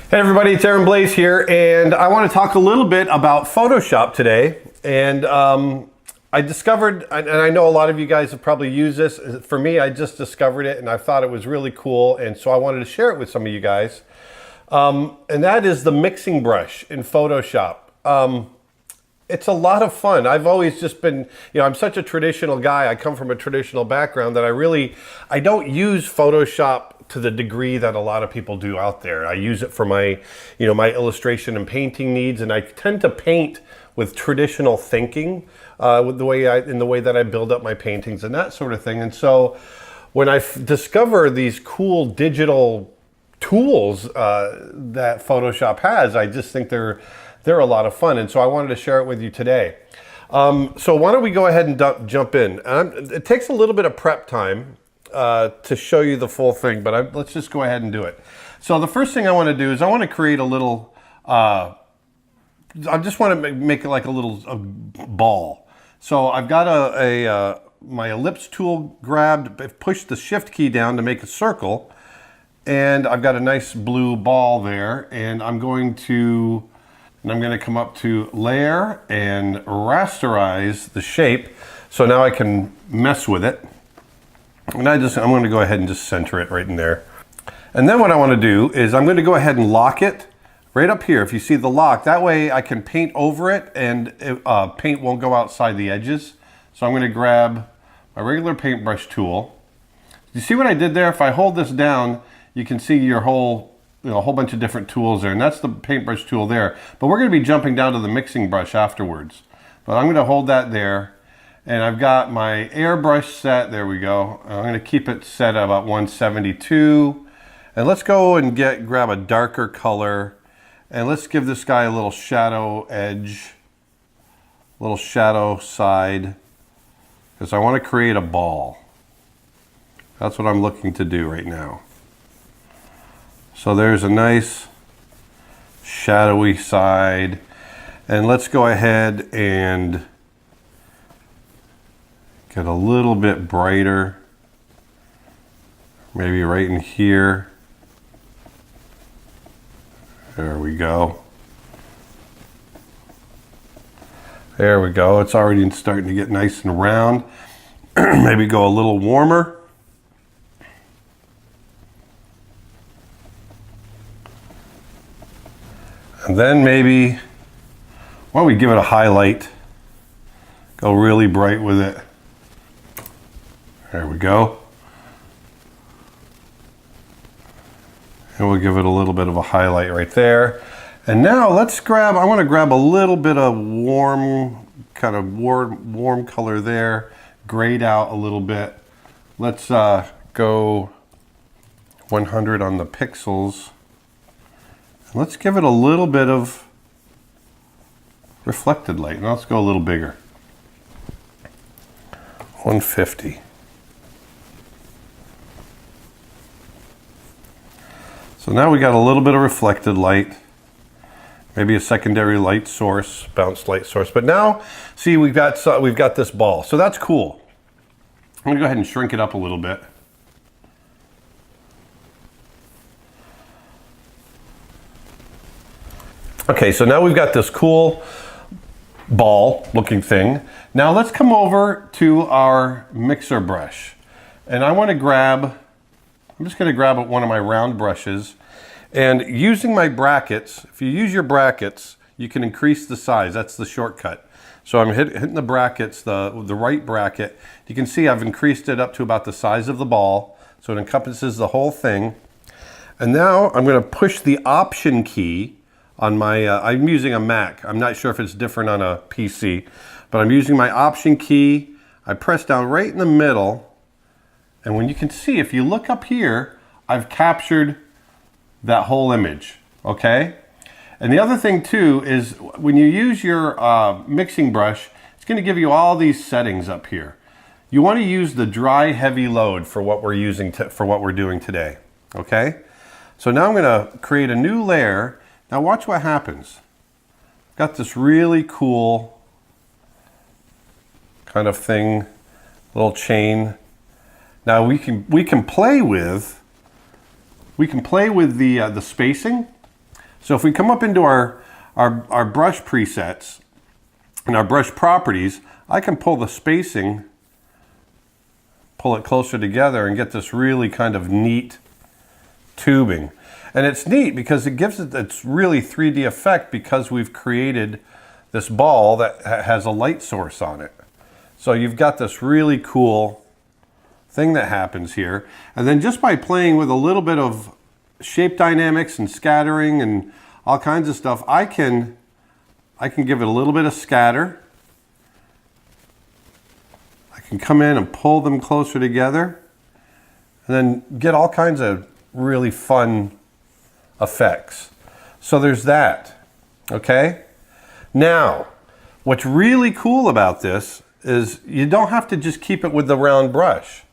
Hey everybody, it's Aaron Blaise here, and I want to talk a little bit about Photoshop today. And I discovered, and I know a lot of you guys have probably used this. For me, I just discovered it and I thought it was really cool, and so I wanted to share it with some of you guys. And that is the mixing brush in Photoshop. It's a lot of fun. I've always just been, I'm such a traditional guy. I come from a traditional background that I don't use Photoshop to the degree that a lot of people do out there. I use it for my, my illustration and painting needs, and I tend to paint with traditional thinking, in the way that I build up my paintings and that sort of thing. And so when I discover these cool digital tools that Photoshop has, I just think they're a lot of fun, and so I wanted to share it with you today. So why don't we go ahead and jump in. It takes a little bit of prep time to show you the full thing, but let's just go ahead and do it. So the first thing I want to do is I want to create a little, I just want to make it like a little ball. So I've got my ellipse tool grabbed, I've pushed the shift key down to make a circle, and I've got a nice blue ball there, and I'm going to come up to layer and rasterize the shape. So now I can mess with it. And I'm going to go ahead and just center it right in there. And then what I want to do is I'm going to go ahead and lock it right up here. If you see the lock, that way I can paint over it and paint won't go outside the edges. So I'm going to grab my regular paintbrush tool. You see what I did there? If I hold this down, you can see your whole a whole bunch of different tools there, and that's the paintbrush tool there. But we're going to be jumping down to the mixing brush afterwards. But I'm going to hold that there, and I've got my airbrush set. There we go. I'm going to keep it set at about 172. And let's go and grab a darker color, and let's give this guy a little shadow edge, a little shadow side, because I want to create a ball. That's what I'm looking to do right now. So there's a nice shadowy side, and let's go ahead and get a little bit brighter, maybe right in here. There we go. There we go. It's already starting to get nice and round. Maybe go a little warmer. And then maybe, why don't we give it a highlight? Go really bright with it. There we go. And we'll give it a little bit of a highlight right there. And now I want to grab a little bit of warm color there, grayed out a little bit. Let's go 100 on the pixels. Let's give it a little bit of reflected light. Now let's go a little bigger. 150. So now we got a little bit of reflected light, maybe a secondary light source, bounce light source. But now, see, we've got this ball. So that's cool. I'm going to go ahead and shrink it up a little bit. Okay, so now we've got this cool ball looking thing. Now let's come over to our mixer brush. And I'm just going to grab one of my round brushes, and using my brackets, if you use your brackets, you can increase the size. That's the shortcut. So I'm hitting the brackets, the right bracket. You can see I've increased it up to about the size of the ball, so it encompasses the whole thing. And now I'm going to push the Option key on my, I'm using a Mac. I'm not sure if it's different on a PC, but I'm using my Option key. I press down right in the middle, and when you can see, if you look up here, I've captured that whole image, okay? And the other thing too is when you use your mixing brush, it's going to give you all these settings up here. You want to use the dry heavy load for what we're using for what we're doing today, okay? So now I'm going to create a new layer. Now watch what happens. Got this really cool kind of thing, little chain. Now we can play with the spacing. So if we come up into our brush presets and our brush properties, I can pull the spacing, pull it closer together and get this really kind of neat tubing. And it's neat because it gives it this really 3D effect because we've created this ball that has a light source on it. So you've got this really cool thing that happens here. And then just by playing with a little bit of shape dynamics and scattering and all kinds of stuff, I can give it a little bit of scatter. I can come in and pull them closer together and then get all kinds of really fun effects. So there's that, okay? Now, what's really cool about this is you don't have to just keep it with the round brush.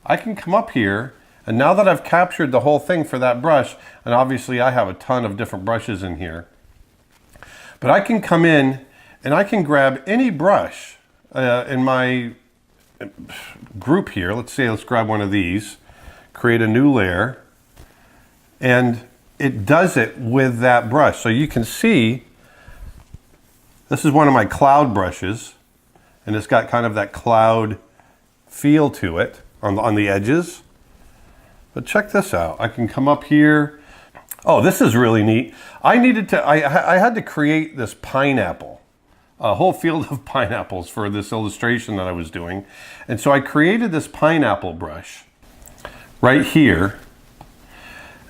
I can come up here, and now that I've captured the whole thing for that brush, and obviously I have a ton of different brushes in here, but I can come in and I can grab any brush in my group here. Let's grab one of these, create a new layer, and it does it with that brush. So you can see, this is one of my cloud brushes, and it's got kind of that cloud feel to it on the edges. But check this out. I can come up here. Oh, this is really neat. I had to create this pineapple, a whole field of pineapples for this illustration that I was doing. And so I created this pineapple brush right here.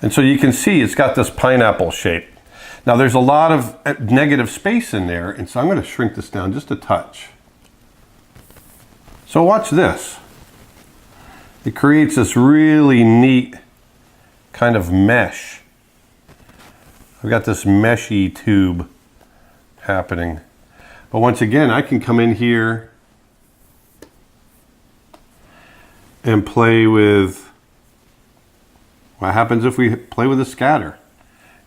And so you can see it's got this pineapple shape. Now there's a lot of negative space in there, and so I'm going to shrink this down just a touch. So watch this. It creates this really neat kind of mesh. I've got this meshy tube happening. But once again, I can come in here and play with what happens if we play with a scatter.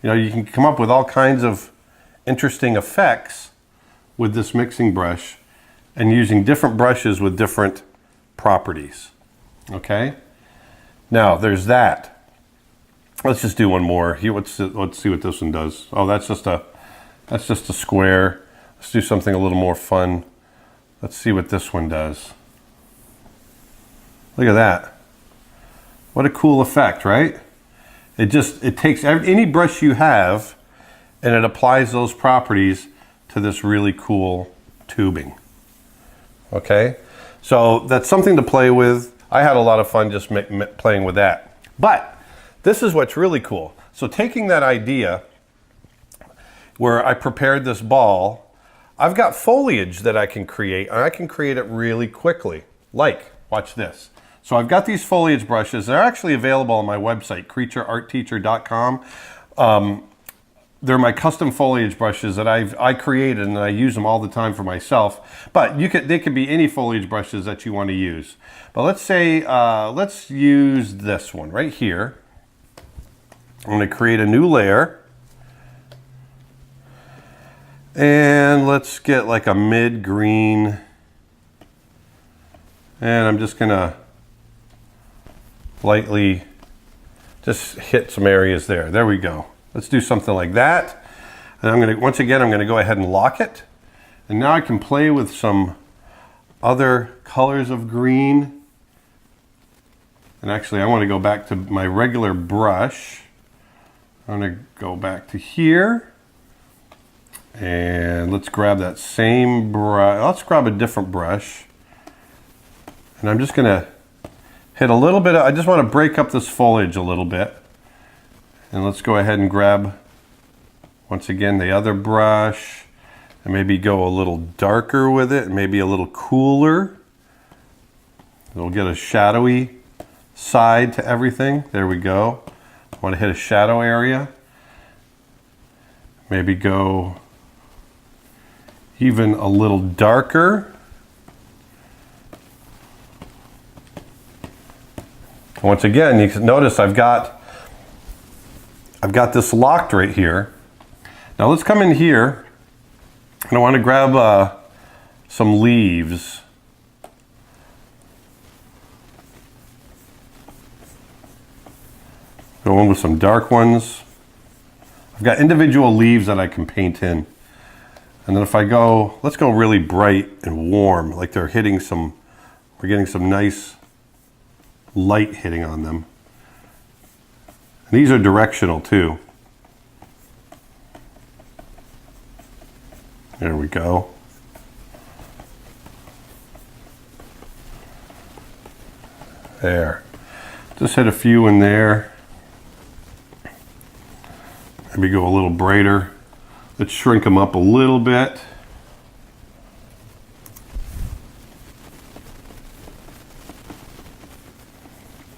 You know, you can come up with all kinds of interesting effects with this mixing brush and using different brushes with different properties. Okay? Now, there's that. Let's just do one more. Here, let's see what this one does. Oh, that's just a square. Let's do something a little more fun. Let's see what this one does. Look at that. What a cool effect, right? It takes any brush you have and it applies those properties to this really cool tubing. Okay? So that's something to play with. I had a lot of fun just playing with that. But this is what's really cool. So taking that idea where I prepared this ball, I've got foliage that I can create, and I can create it really quickly. Like, watch this. So I've got these foliage brushes. They're actually available on my website, creatureartteacher.com. They're my custom foliage brushes that I created, and I use them all the time for myself. But they could be any foliage brushes that you want to use. But let's say, let's use this one right here. I'm going to create a new layer. And let's get like a mid-green. And I'm just going to lightly just hit some areas there. There we go. Let's do something like that. And once again, I'm going to go ahead and lock it. And now I can play with some other colors of green. And actually, I want to go back to my regular brush. I'm going to go back to here. And let's grab that same brush. Let's grab a different brush. And I'm just going to hit a little bit. I just want to break up this foliage a little bit. And let's go ahead and grab, once again, the other brush. And maybe go a little darker with it. Maybe a little cooler. It'll get a shadowy side to everything. There we go. I want to hit a shadow area. Maybe go even a little darker. Once again, you can notice I've got this locked right here. Now let's come in here, and I want to grab some leaves. Go in with some dark ones. I've got individual leaves that I can paint in. And then if I go, let's go really bright and warm, like they're hitting some, we're getting some nice light hitting on them. And these are directional too. There we go. There. Just hit a few in there. Maybe go a little brighter. Let's shrink them up a little bit.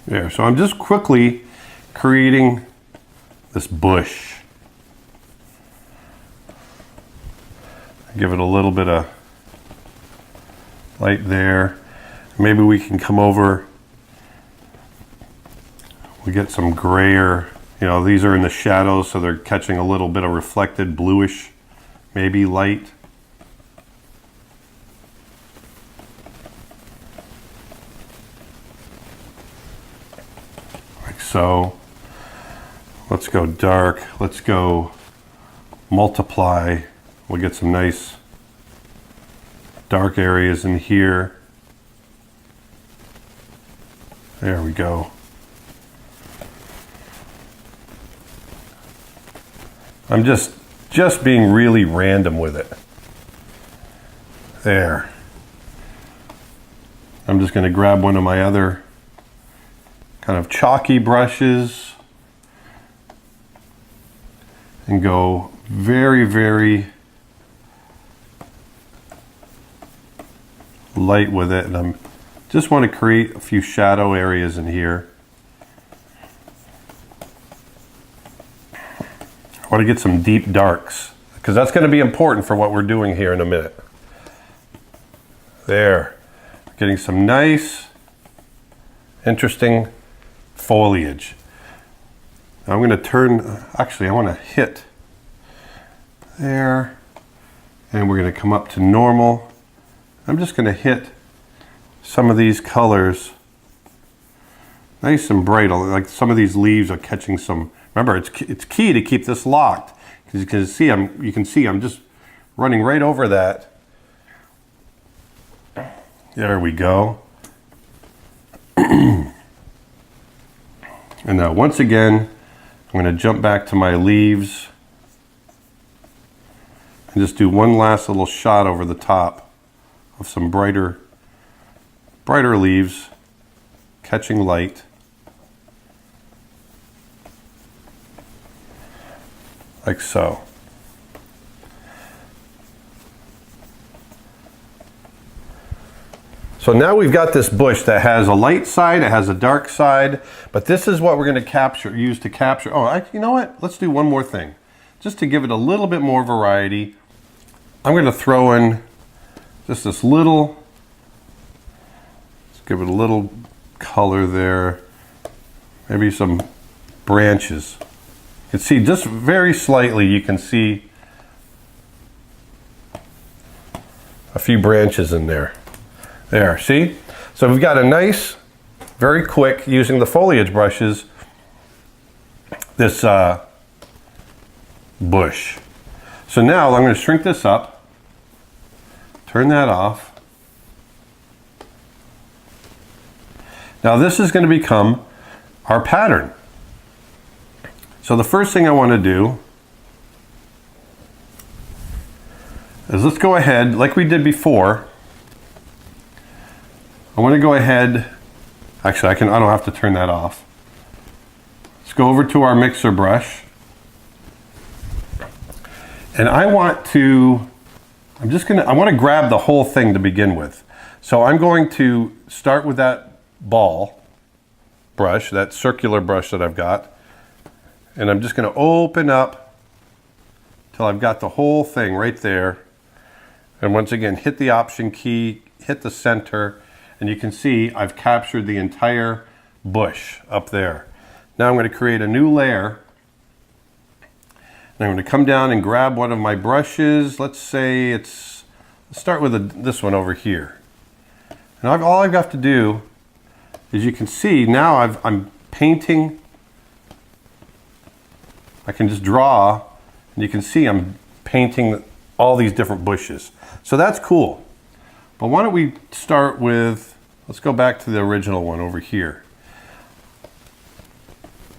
There, so I'm just quickly creating this bush. Give it a little bit of light there. Maybe we can come over, we get some grayer, you know, these are in the shadows, so they're catching a little bit of reflected bluish, maybe light. Like so. Let's go dark, let's go multiply. We'll get some nice dark areas in here. There we go. I'm just being really random with it. There. I'm just going to grab one of my other kind of chalky brushes and go very, very light with it, and I'm just want to create a few shadow areas in here. I want to get some deep darks because that's going to be important for what we're doing here in a minute. There, getting some nice, interesting foliage. Now I'm going to turn, actually I want to hit there, and we're going to come up to normal. I'm just going to hit some of these colors nice and bright, like some of these leaves are catching some. Remember, it's key to keep this locked because you can see I'm just running right over that. There we go. And now once again, I'm going to jump back to my leaves and just do one last little shot over the top of some brighter leaves catching light. Like so. So now we've got this bush that has a light side, it has a dark side, but this is what we're going to use to capture. Oh, you know what? Let's do one more thing. Just to give it a little bit more variety, I'm going to throw in just this little, let's give it a little color there, maybe some branches. You can see just very slightly, you can see a few branches in there. There, see? So we've got a nice, very quick, using the foliage brushes, this bush. So now I'm going to shrink this up, turn that off. Now this is going to become our pattern. So the first thing I want to do is let's go ahead, like we did before. I want to go ahead, actually I don't have to turn that off. Let's go over to our mixer brush. And I want to grab the whole thing to begin with. So I'm going to start with that ball brush, that circular brush that I've got. And I'm just going to open up till I've got the whole thing right there. And once again, hit the Option key, hit the center, and you can see I've captured the entire bush up there. Now I'm going to create a new layer. And I'm going to come down and grab one of my brushes. Let's start with this one over here. And all I've got to do is, you can see now I'm painting. I can just draw And you can see I'm painting all these different bushes. So that's cool. But why don't we start with, let's go back to the original one over here.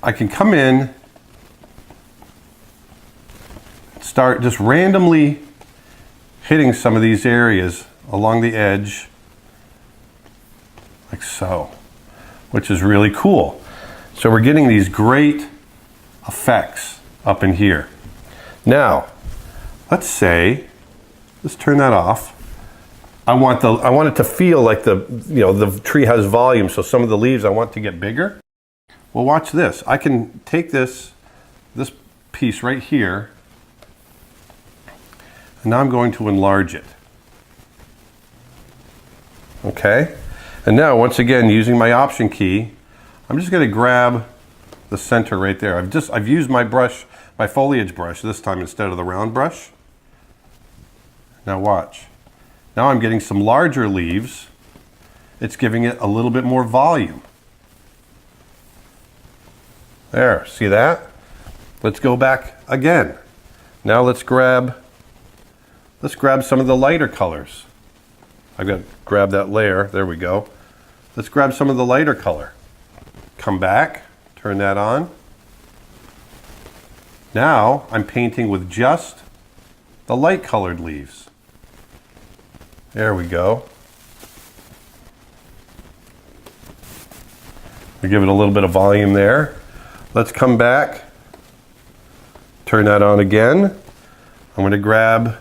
I can come in, start just randomly hitting some of these areas along the edge, like so, which is really cool. So we're getting these great effects up in here. Now, let's say, let's turn that off. I want it to feel like the tree has volume, so some of the leaves I want to get bigger. Well, watch this. I can take this piece right here, and now I'm going to enlarge it. Okay? And now, once again, using my Option key, I'm just going to grab the center right there. I've used my brush, my foliage brush this time instead of the round brush. Now watch. Now I'm getting some larger leaves. It's giving it a little bit more volume. There, see that? Let's go back again. Now let's grab some of the lighter colors. I've got to grab that layer. There we go. Let's grab some of the lighter color. Come back, turn that on. Now I'm painting with just the light colored leaves. There we go. We give it a little bit of volume there. Let's come back, turn that on again. I'm going to grab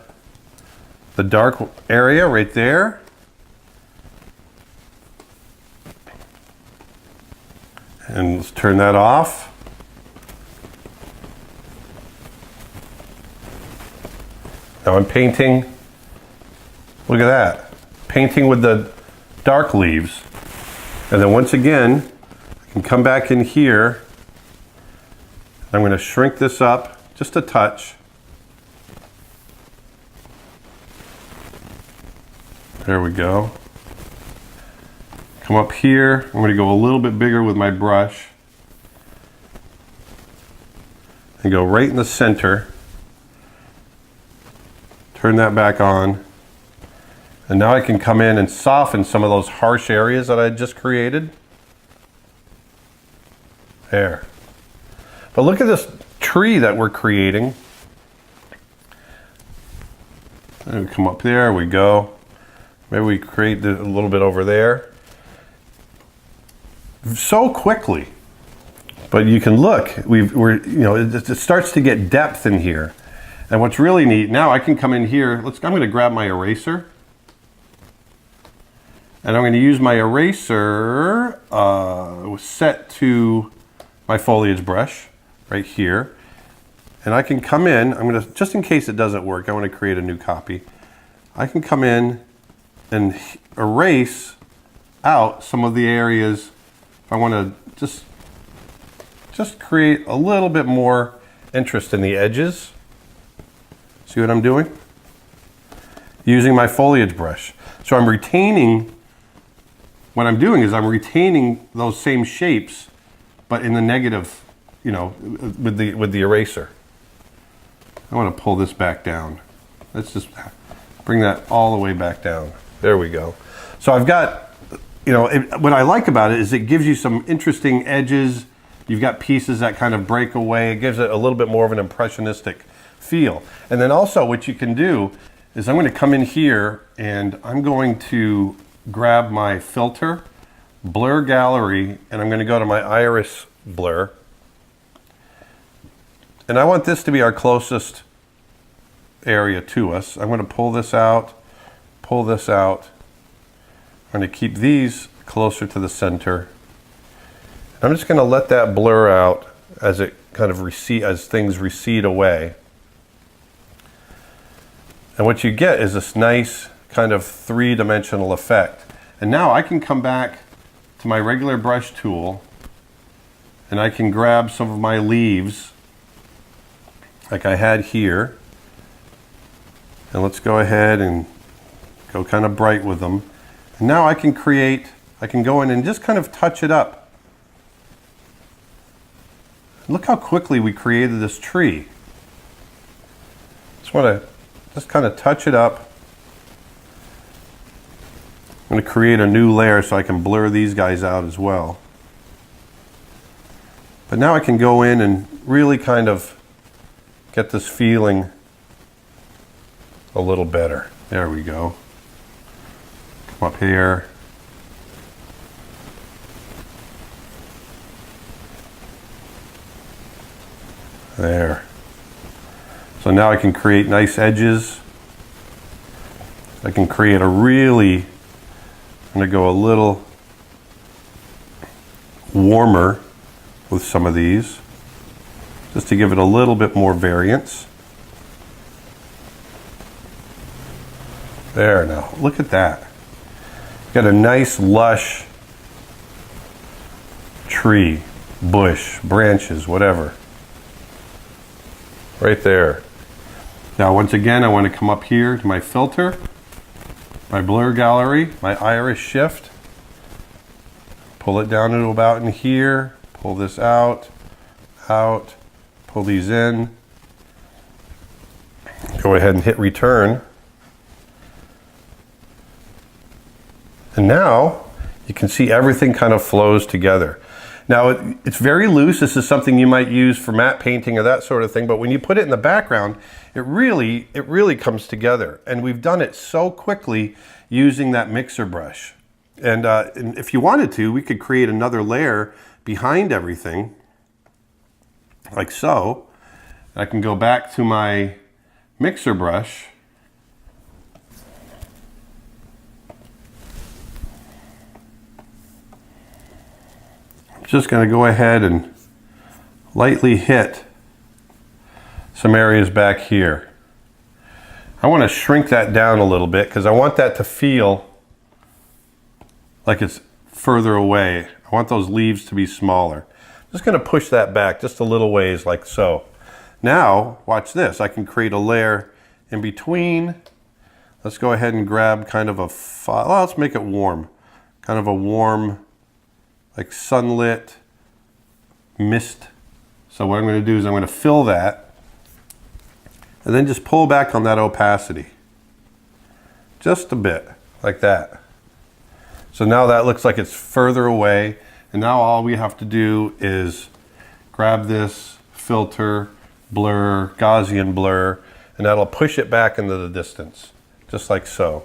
the dark area right there. And let's turn that off. Now I'm painting, look at that, painting with the dark leaves. And then once again, I can come back in here. I'm going to shrink this up just a touch. There we go. Come up here, I'm going to go a little bit bigger with my brush. And go right in the center. Turn that back on. And now I can come in and soften some of those harsh areas that I just created. There. But look at this tree that we're creating. And we come up there, we go. Maybe we create a little bit over there. So quickly. But you can look, it starts to get depth in here. And what's really neat, now I can come in here, I'm going to grab my eraser. And I'm going to use my eraser set to my foliage brush right here. And I can come in, I'm going to, just in case it doesn't work, I want to create a new copy. I can come in and erase out some of the areas. If I want to just create a little bit more interest in the edges. See what I'm doing? Using my foliage brush. So I'm retaining, what I'm doing is I'm retaining those same shapes, but in the negative, with the eraser. I want to pull this back down. Let's just bring that all the way back down. There we go. So I've got, what I like about it is it gives you some interesting edges. You've got pieces that kind of break away. It gives it a little bit more of an impressionistic feel. And then also what you can do is I'm going to come in here and I'm going to grab my filter, blur gallery, and I'm going to go to my iris blur. And I want this to be our closest area to us. I'm going to pull this out, pull this out. I'm going to keep these closer to the center. I'm just going to let that blur out as it kind of as things recede away. And what you get is this nice kind of three-dimensional effect. And now I can come back to my regular brush tool and I can grab some of my leaves like I had here. And let's go ahead and go kind of bright with them. And now I can go in and just kind of touch it up. Look how quickly we created this tree. Just want to just kind of touch it up. I'm going to create a new layer so I can blur these guys out as well. But now I can go in and really kind of get this feeling a little better. There we go. Come up here. There. So now I can create nice edges. I can create a really, I'm going to go a little warmer with some of these, just to give it a little bit more variance. There, now look at that. Got a nice lush tree, bush, branches, whatever. Right there. Now once again, I want to come up here to my filter, my blur gallery, my iris shift, pull it down to about in here, pull this out, pull these in, go ahead and hit return. And now you can see everything kind of flows together. Now it's very loose. This is something you might use for matte painting or that sort of thing, but when you put it in the background, it really comes together. And we've done it so quickly using that mixer brush. And if you wanted to, we could create another layer behind everything, like so. I can go back to my mixer brush. Just going to go ahead and lightly hit some areas back here. I want to shrink that down a little bit because I want that to feel like it's further away. I want those leaves to be smaller. I'm just going to push that back just a little ways like so. Now, watch this. I can create a layer in between. Let's go ahead and grab kind of a, well, let's make it warm. Kind of a warm, like sunlit mist. So what I'm going to do is I'm going to fill that and then just pull back on that opacity. Just a bit, like that. So now that looks like it's further away, and now all we have to do is grab this filter, blur, Gaussian blur, and that'll push it back into the distance, just like so.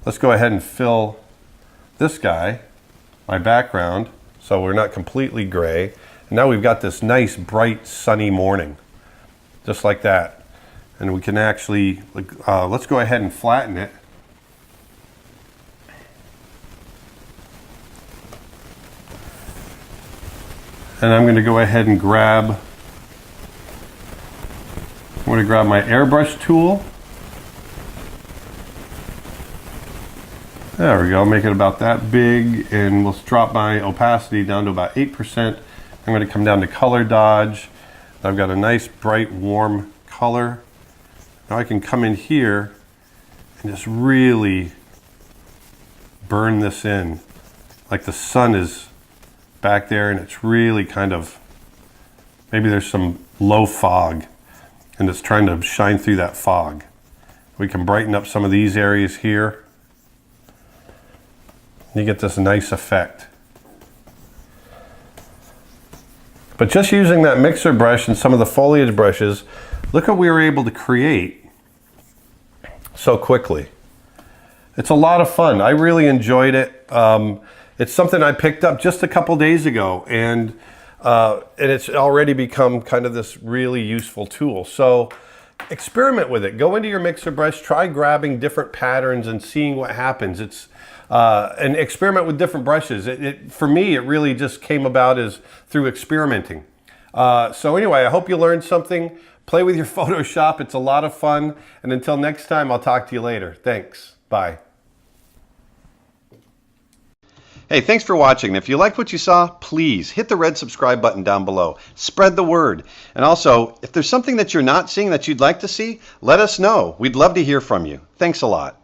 Let's go ahead and fill this guy, my background, so we're not completely gray. And now we've got this nice, bright, sunny morning, just like that. And we can actually, let's go ahead and flatten it. And I'm going to go ahead and grab my airbrush tool. There we go, make it about that big, and we'll drop my opacity down to about 8%. I'm going to come down to color dodge. I've got a nice bright warm color. Now I can come in here and just really burn this in. Like the sun is back there and it's really kind of, maybe there's some low fog and it's trying to shine through that fog. We can brighten up some of these areas here. You get this nice effect. But just using that mixer brush and some of the foliage brushes, look what we were able to create so quickly. It's a lot of fun. I really enjoyed it. It's something I picked up just a couple days ago, and it's already become kind of this really useful tool. So experiment with it. Go into your mixer brush, try grabbing different patterns and seeing what happens. And experiment with different brushes. For me, it really just came about as through experimenting. So anyway, I hope you learned something. Play with your Photoshop. It's a lot of fun. And until next time, I'll talk to you later. Thanks. Bye. Hey, thanks for watching. If you liked what you saw, please hit the red subscribe button down below. Spread the word. And also, if there's something that you're not seeing that you'd like to see, let us know. We'd love to hear from you. Thanks a lot.